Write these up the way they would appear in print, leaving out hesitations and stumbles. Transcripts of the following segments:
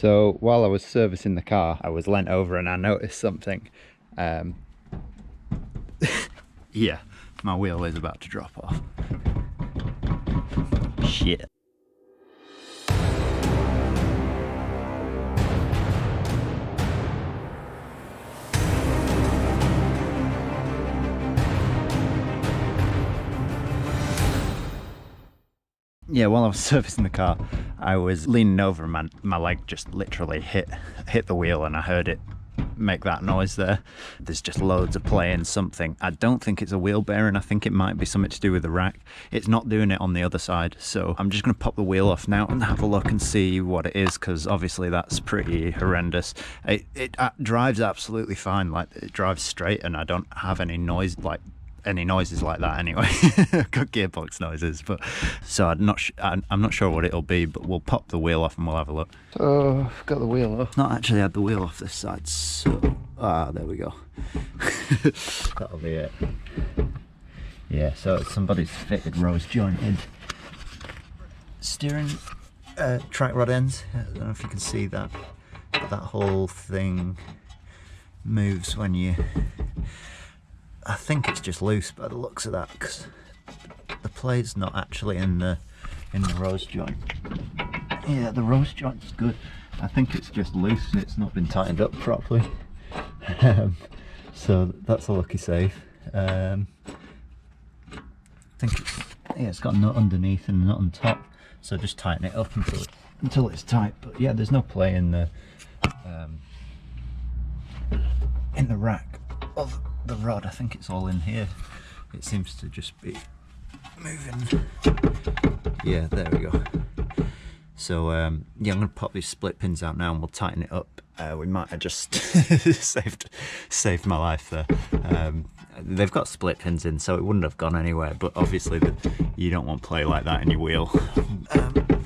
So while I was servicing the car, I was leant over and I noticed something. Yeah, my wheel is about to drop off. Shit. Yeah, while I was servicing the car, I was leaning over and my leg just literally hit the wheel, and I heard it make that noise there. There's just loads of play in something. I don't think it's a wheel bearing. I think it might be something to do with the rack. It's not doing it on the other side, so I'm just going to pop the wheel off now and have a look and see what it is, because obviously that's pretty horrendous. It drives absolutely fine, like it drives straight, and I don't have any noises like that anyway. Got gearbox noises, but so I'm not sure what it'll be, but we'll pop the wheel off and we'll have a look. So I've got the wheel off. Not actually had the wheel off this side, so there we go. That'll be it. Yeah, so somebody's fitted rose jointed steering track rod ends. I don't know if you can see that, but that whole thing moves when you, I think it's just loose by the looks of that, because the plate's not actually in the rose joint. Yeah, the rose joint's good. I think it's just loose and it's not been tightened up properly. So that's a lucky save. I think it's got a nut underneath and a nut on top. So just tighten it up until it's tight. But yeah, there's no play in the rack of the rod. I think it's all in here. It seems to just be moving. Yeah, there we go. So yeah, I'm gonna pop these split pins out now and we'll tighten it up. We might have just saved my life there. They've got split pins in, so it wouldn't have gone anywhere, but obviously you don't want play like that in your wheel.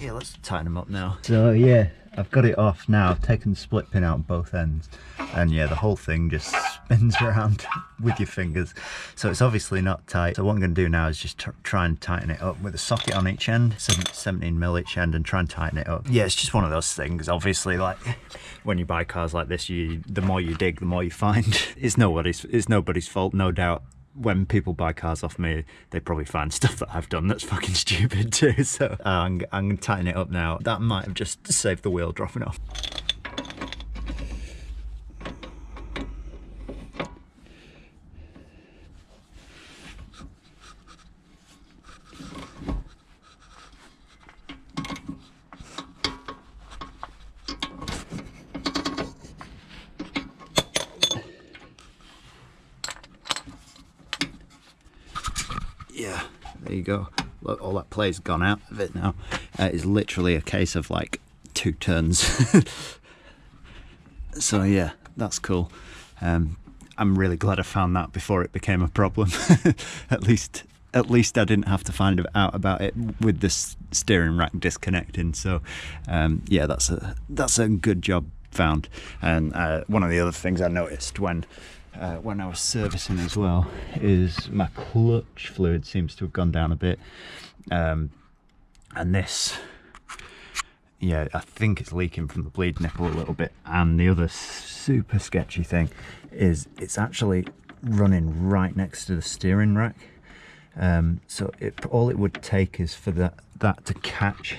Yeah, let's tighten them up now. So yeah, I've got it off now. I've taken the split pin out on both ends, and yeah, the whole thing just spins around with your fingers, so it's obviously not tight. So what I'm going to do now is just try and tighten it up with a socket on each end, 17mm each end, and try and tighten it up. Yeah, it's just one of those things. Obviously, like when you buy cars like this, the more you dig, the more you find. It's nobody's fault, no doubt. When people buy cars off me, they probably find stuff that I've done that's fucking stupid too. So I'm going to tighten it up now. That might have just saved the wheel dropping off. Yeah, there you go. Look, all that play's gone out of it now. It's literally a case of like 2 turns. So yeah, that's cool. I'm really glad I found that before it became a problem. At least I didn't have to find out about it with this steering rack disconnecting. So yeah, that's a good job found. And one of the other things I noticed when I was servicing as well is my clutch fluid seems to have gone down a bit, and this, yeah, I think it's leaking from the bleed nipple a little bit. And the other super sketchy thing is it's actually running right next to the steering rack, so all it would take is for that to catch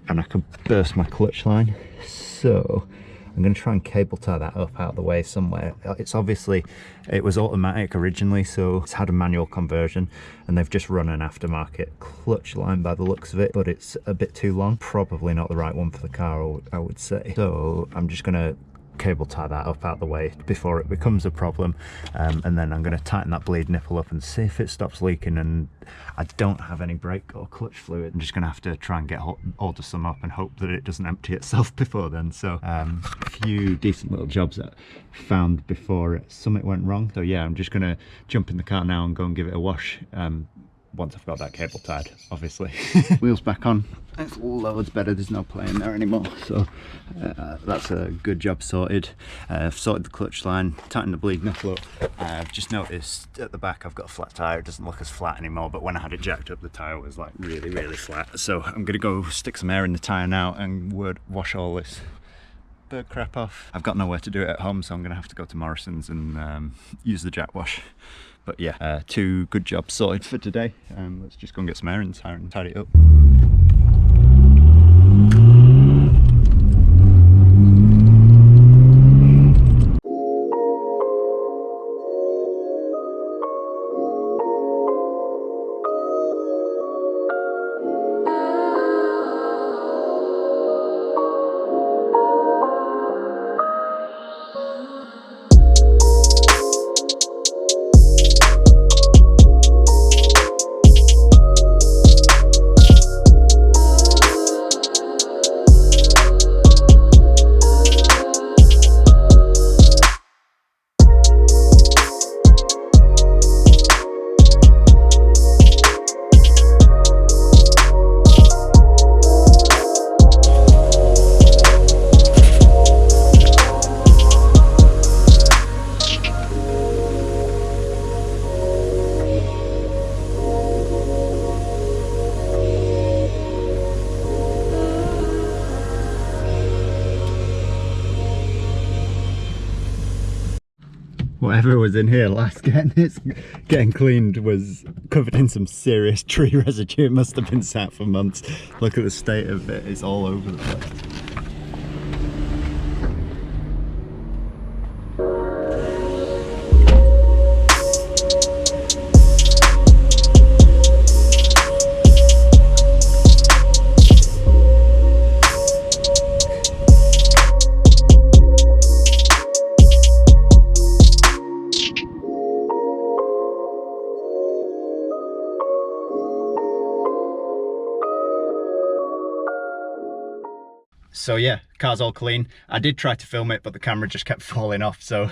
and I could burst my clutch line. So I'm going to try and cable tie that up out of the way somewhere. It's obviously, it was automatic originally, so it's had a manual conversion, and they've just run an aftermarket clutch line by the looks of it, but it's a bit too long. Probably not the right one for the car, I would say. So I'm just going to cable tie that up out the way before it becomes a problem, and then I'm going to tighten that bleed nipple up and see if it stops leaking. And I don't have any brake or clutch fluid. I'm just going to have to try and get hold of some up and hope that it doesn't empty itself before then. So a few decent little jobs that I found before something went wrong. So yeah, I'm just going to jump in the car now and go and give it a wash once I've got that cable tied, obviously. Wheels back on. It's loads better, there's no play in there anymore, so that's a good job sorted. I've sorted the clutch line, tightened the bleed nipple up. I've just noticed at the back I've got a flat tyre. It doesn't look as flat anymore, but when I had it jacked up, the tyre was like really flat. So I'm gonna go stick some air in the tyre now and wash all this bird crap off. I've got nowhere to do it at home, so I'm going to have to go to Morrison's and use the jack wash. But yeah, 2 good jobs sorted for today. Let's just go and get some errands and tidy it up. Whatever was in here last getting cleaned was covered in some serious tree residue. It must have been sat for months. Look at the state of it, it's all over the place. So yeah, car's all clean. I did try to film it, but the camera just kept falling off. So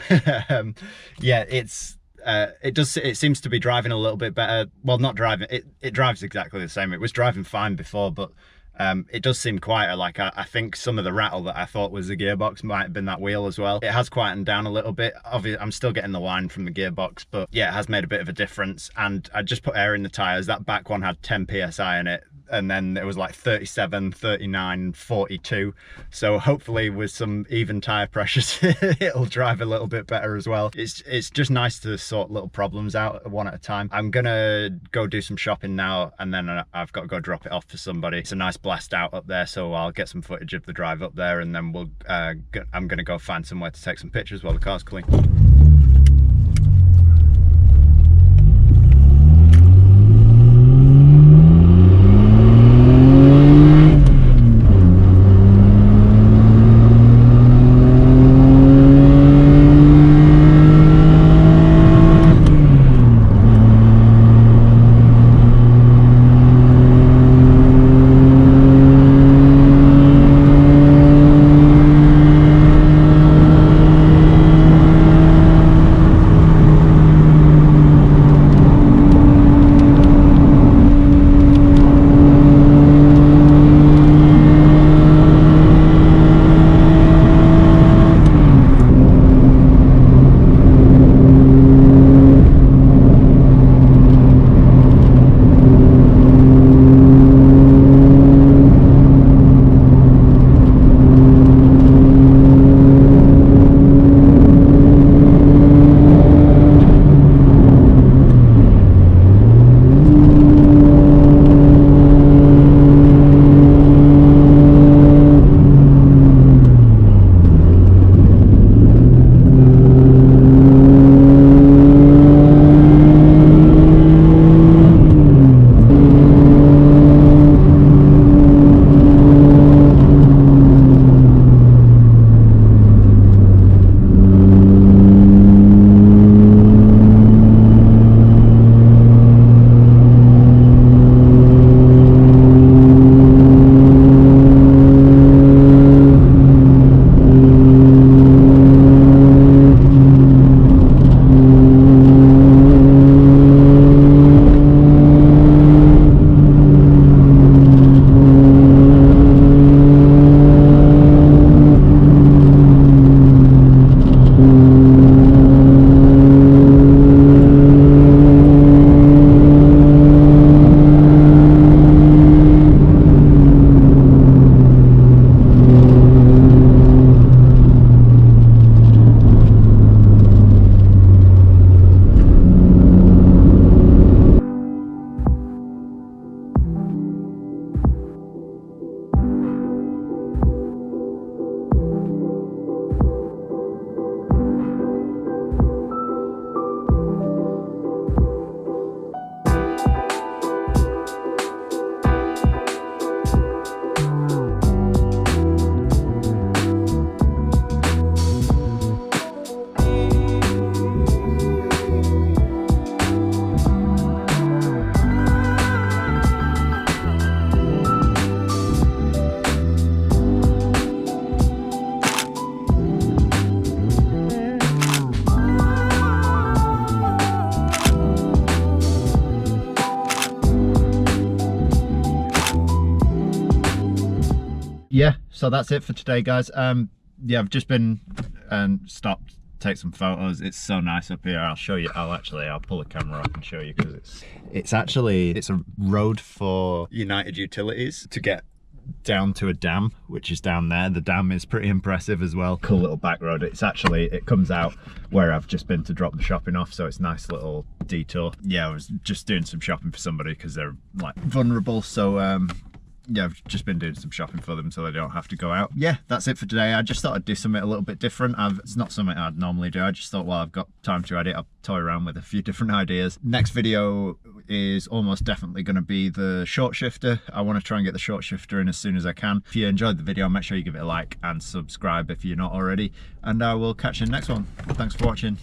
yeah, it seems to be driving a little bit better. Well, not driving, it drives exactly the same. It was driving fine before, but it does seem quieter. Like I think some of the rattle that I thought was the gearbox might have been that wheel as well. It has quietened down a little bit. Obviously, I'm still getting the whine from the gearbox, but yeah, it has made a bit of a difference. And I just put air in the tires. That back one had 10 psi in it, and then it was like 37, 39, 42. So hopefully with some even tire pressures, it'll drive a little bit better as well. It's just nice to sort little problems out one at a time. I'm gonna go do some shopping now, and then I've got to go drop it off for somebody. It's a nice blast out up there, so I'll get some footage of the drive up there, and then we'll I'm gonna go find somewhere to take some pictures while the car's clean. so that's it for today, guys. Yeah, I've just been stopped to take some photos. It's so nice up here. I'll show you. I'll pull the camera up and show you, because it's a road for United Utilities to get down to a dam, which is down there. The dam is pretty impressive as well. Cool little back road. It comes out where I've just been to drop the shopping off, so it's a nice little detour. Yeah, I was just doing some shopping for somebody because they're like vulnerable, so yeah, I've just been doing some shopping for them so they don't have to go out. Yeah, that's it for today. I just thought I'd do something a little bit different. It's not something I'd normally do. I just thought, well, I've got time to edit, I'll toy around with a few different ideas. Next video is almost definitely going to be the short shifter. I want to try and get the short shifter in as soon as I can. If you enjoyed the video, make sure you give it a like and subscribe if you're not already. And I will catch you in the next one. Thanks for watching.